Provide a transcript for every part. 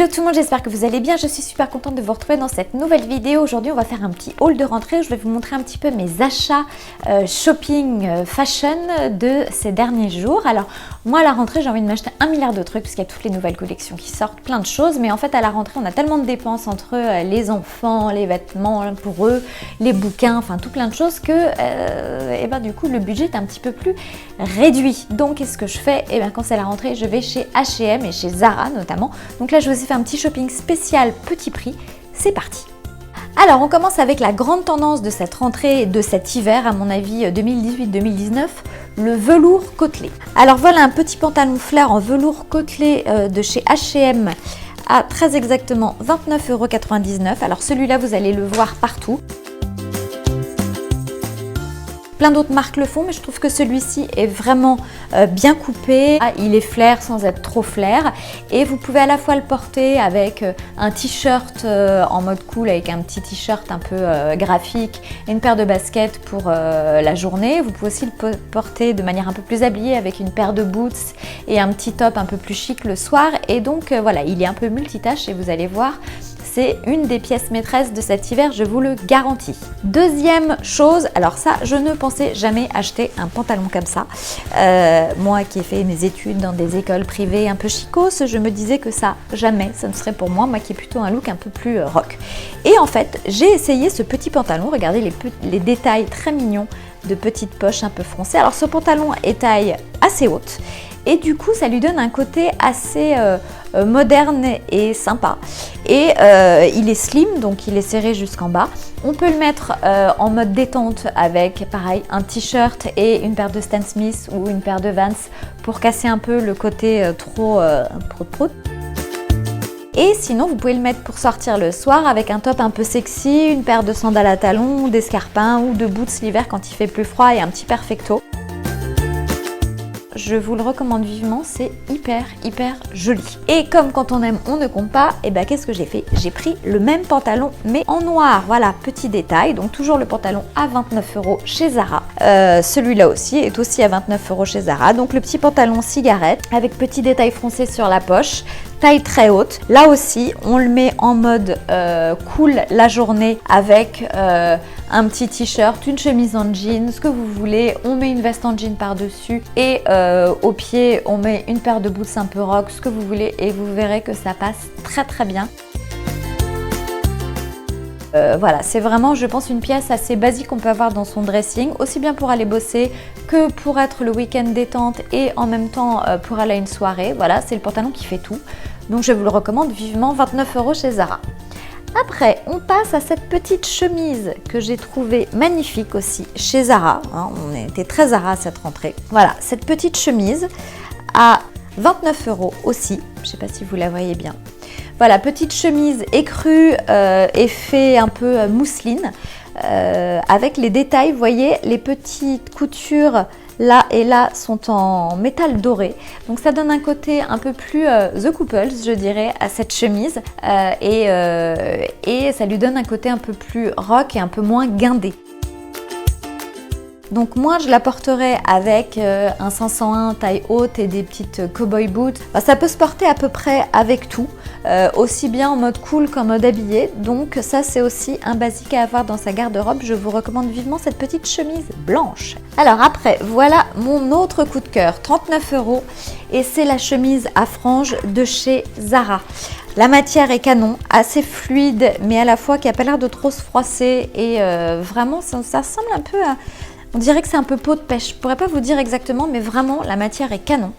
Hello tout le monde, j'espère que vous allez bien. Je suis super contente de vous retrouver dans cette nouvelle vidéo. Aujourd'hui, on va faire un petit haul de rentrée où je vais vous montrer un petit peu mes achats shopping fashion de ces derniers jours. Alors, moi à la rentrée, j'ai envie de m'acheter 1 milliard de trucs puisqu'il y a toutes les nouvelles collections qui sortent, plein de choses. Mais en fait, à la rentrée, on a tellement de dépenses entre les enfants, les vêtements pour eux, les bouquins, enfin tout plein de choses que et ben, du coup, le budget est un petit peu plus réduit. Donc, qu'est-ce que je fais? Et bien, quand c'est la rentrée, je vais chez H&M et chez Zara notamment. Donc là, je vous ai fait un petit shopping spécial petit prix. C'est parti! Alors, on commence avec la grande tendance de cette rentrée, de cet hiver, à mon avis 2018-2019, le velours côtelé. Alors voilà un petit pantalon flair en velours côtelé de chez H&M à très exactement 29,99 €. Alors celui-là, vous allez le voir partout. Plein d'autres marques le font, mais je trouve que celui-ci est vraiment bien coupé. Il est flair sans être trop flair. Et vous pouvez à la fois le porter avec un t-shirt en mode cool, avec un petit t-shirt un peu graphique et une paire de baskets pour la journée. Vous pouvez aussi le porter de manière un peu plus habillée avec une paire de boots et un petit top un peu plus chic le soir. Et donc voilà, il est un peu multitâche et vous allez voir, c'est une des pièces maîtresses de cet hiver, je vous le garantis. Deuxième chose, alors ça, je ne pensais jamais acheter un pantalon comme ça. Moi qui ai fait mes études dans des écoles privées un peu chicos, je me disais que ça, jamais, ça ne serait pour moi, moi qui ai plutôt un look un peu plus rock. Et en fait, j'ai essayé ce petit pantalon, regardez les détails très mignons de petites poches un peu froncées. Alors ce pantalon est taille assez haute. Et du coup, ça lui donne un côté assez moderne et sympa. Et il est slim, donc il est serré jusqu'en bas. On peut le mettre en mode détente avec, pareil, un t-shirt et une paire de Stan Smith ou une paire de Vans pour casser un peu le côté trop prout-prout. Et sinon, vous pouvez le mettre pour sortir le soir avec un top un peu sexy, une paire de sandales à talons, des escarpins ou de boots l'hiver quand il fait plus froid et un petit perfecto. Je vous le recommande vivement, c'est hyper joli. Et comme quand on aime, on ne compte pas, et ben qu'est-ce que j'ai fait? J'ai pris le même pantalon mais en noir, voilà, petit détail. Donc toujours le pantalon à 29 € chez Zara. Celui-là aussi est aussi à 29 € chez Zara. Donc le petit pantalon cigarette avec petit détail froncé sur la poche, taille très haute. Là aussi, on le met en mode cool la journée avec un petit t-shirt, une chemise en jean, ce que vous voulez. On met une veste en jean par-dessus et au pied, on met une paire de boots un peu rock, ce que vous voulez, et vous verrez que ça passe très bien. Voilà, c'est vraiment, je pense, une pièce assez basique qu'on peut avoir dans son dressing, aussi bien pour aller bosser que pour être le week-end détente et en même temps pour aller à une soirée. Voilà, c'est le pantalon qui fait tout. Donc je vous le recommande vivement, 29 € chez Zara. Après, on passe à cette petite chemise que j'ai trouvée magnifique aussi chez Zara. Hein, on était très Zara cette rentrée. Voilà, cette petite chemise à 29 € aussi. Je ne sais pas si vous la voyez bien. Voilà, petite chemise écrue, effet un peu mousseline, avec les détails, vous voyez, les petites coutures là et là sont en métal doré. Donc ça donne un côté un peu plus The Couples, je dirais, à cette chemise. Et ça lui donne un côté un peu plus rock et un peu moins guindé. Donc moi je la porterai avec un 501 taille haute et des petites cowboy boots. Enfin, ça peut se porter à peu près avec tout, aussi bien en mode cool qu'en mode habillé. Donc ça c'est aussi un basique à avoir dans sa garde-robe. Je vous recommande vivement cette petite chemise blanche. Alors après, voilà mon autre coup de cœur, 39 € et c'est la chemise à franges de chez Zara. La matière est canon, assez fluide mais à la fois qui n'a pas l'air de trop se froisser et vraiment ça ressemble un peu à... On dirait que c'est un peu peau de pêche, je ne pourrais pas vous dire exactement, mais vraiment la matière est canon.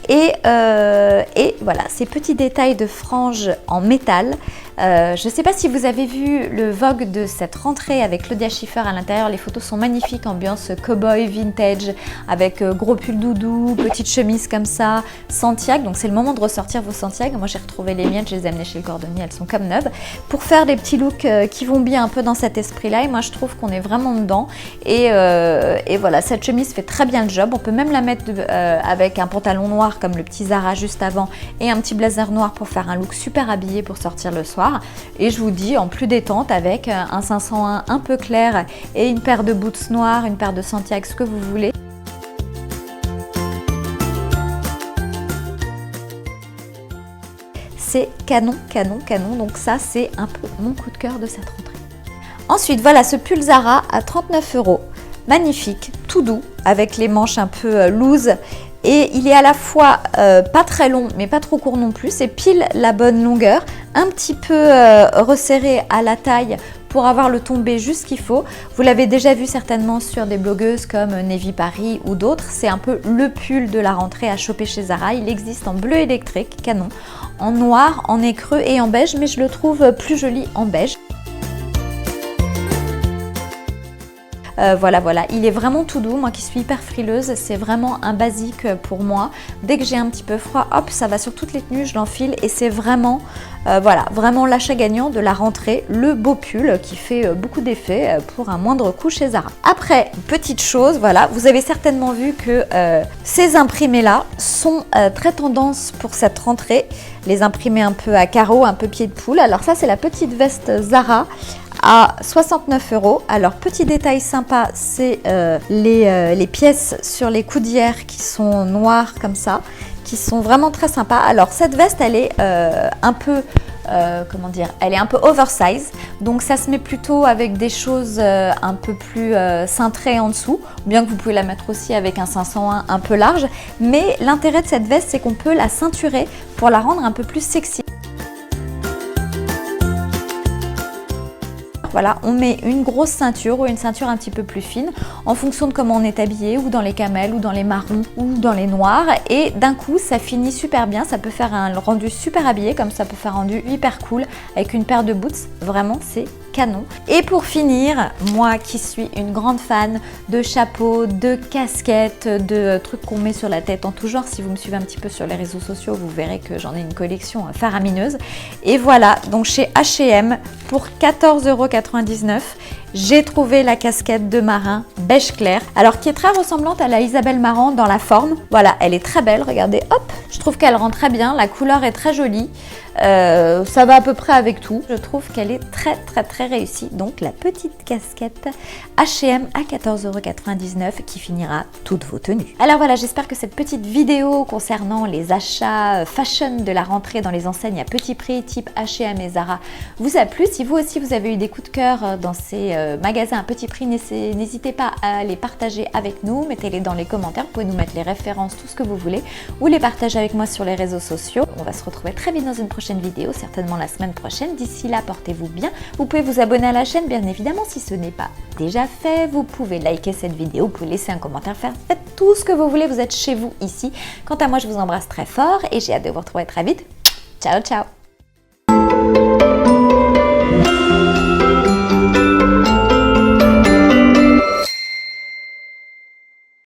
Et voilà, ces petits détails de franges en métal. Je ne sais pas si vous avez vu le Vogue de cette rentrée avec Claudia Schiffer à l'intérieur. Les photos sont magnifiques, ambiance cowboy, vintage, avec gros pull doudou, petite chemise comme ça, Santiago. Donc c'est le moment de ressortir vos Santiago. Moi j'ai retrouvé les miennes, je les ai amenées chez le cordonnier, elles sont comme neuves. Pour faire des petits looks qui vont bien un peu dans cet esprit-là. Et moi je trouve qu'on est vraiment dedans. Et voilà, cette chemise fait très bien le job. On peut même la mettre avec un pantalon noir comme le petit Zara juste avant et un petit blazer noir pour faire un look super habillé pour sortir le soir. Et je vous dis en plus détente avec un 501 un peu clair et une paire de boots noirs, une paire de Santiago, ce que vous voulez. c'est canon, canon, canon. Donc ça, c'est un peu mon coup de cœur de cette rentrée. Ensuite, voilà ce pull Zara à 39 €. Magnifique, tout doux, avec les manches un peu loose. Et il est à la fois pas très long, mais pas trop court non plus. C'est pile la bonne longueur, un petit peu resserré à la taille pour avoir le tombé juste qu'il faut. Vous l'avez déjà vu certainement sur des blogueuses comme Navy Paris ou d'autres. C'est un peu le pull de la rentrée à choper chez Zara. Il existe en bleu électrique, canon, en noir, en écreux et en beige, mais je le trouve plus joli en beige. Voilà, il est vraiment tout doux, moi qui suis hyper frileuse, c'est vraiment un basique pour moi. Dès que j'ai un petit peu froid, hop, ça va sur toutes les tenues, je l'enfile et c'est vraiment, vraiment l'achat gagnant de la rentrée, le beau pull qui fait beaucoup d'effet pour un moindre coût chez Zara. Après, petite chose, voilà, vous avez certainement vu que ces imprimés-là sont très tendance pour cette rentrée, les imprimés un peu à carreaux, un peu pied de poule. Alors ça, c'est la petite veste Zara à 69 €. Alors petit détail sympa, c'est les pièces sur les coudières qui sont noires comme ça, qui sont vraiment très sympas. Alors cette veste, elle est un peu, comment dire, elle est un peu oversize, donc ça se met plutôt avec des choses un peu plus cintrées en dessous, bien que vous pouvez la mettre aussi avec un 501 un peu large. Mais l'intérêt de cette veste, c'est qu'on peut la ceinturer pour la rendre un peu plus sexy. Voilà, on met une grosse ceinture ou une ceinture un petit peu plus fine en fonction de comment on est habillé, ou dans les camels, ou dans les marrons, ou dans les noirs. Et d'un coup, ça finit super bien. Ça peut faire un rendu super habillé, comme ça peut faire un rendu hyper cool avec une paire de boots. Vraiment, c'est canon. Et pour finir, moi qui suis une grande fan de chapeaux, de casquettes, de trucs qu'on met sur la tête en tout genre, si vous me suivez un petit peu sur les réseaux sociaux, vous verrez que j'en ai une collection faramineuse. Et voilà, donc chez H&M, pour 14,99 €, j'ai trouvé la casquette de marin beige clair, alors qui est très ressemblante à la Isabelle Marant dans la forme. Voilà, elle est très belle, regardez, hop, je trouve qu'elle rend très bien, la couleur est très jolie. Ça va à peu près avec tout. Je trouve qu'elle est très réussie. Donc la petite casquette H&M à 14,99 € qui finira toutes vos tenues. Alors voilà, j'espère que cette petite vidéo concernant les achats fashion de la rentrée dans les enseignes à petit prix type H&M et Zara vous a plu. Si vous aussi vous avez eu des coups de cœur dans ces magasins à petit prix, n'hésitez pas à les partager avec nous. Mettez-les dans les commentaires, vous pouvez nous mettre les références, tout ce que vous voulez, ou les partager avec moi sur les réseaux sociaux. On va se retrouver très vite dans une prochaine vidéo, certainement la semaine prochaine. D'ici là, portez-vous bien. Vous pouvez vous abonner à la chaîne, bien évidemment, si ce n'est pas déjà fait. Vous pouvez liker cette vidéo, vous pouvez laisser un commentaire, faites tout ce que vous voulez. Vous êtes chez vous ici. Quant à moi, je vous embrasse très fort et j'ai hâte de vous retrouver très vite. Ciao, ciao!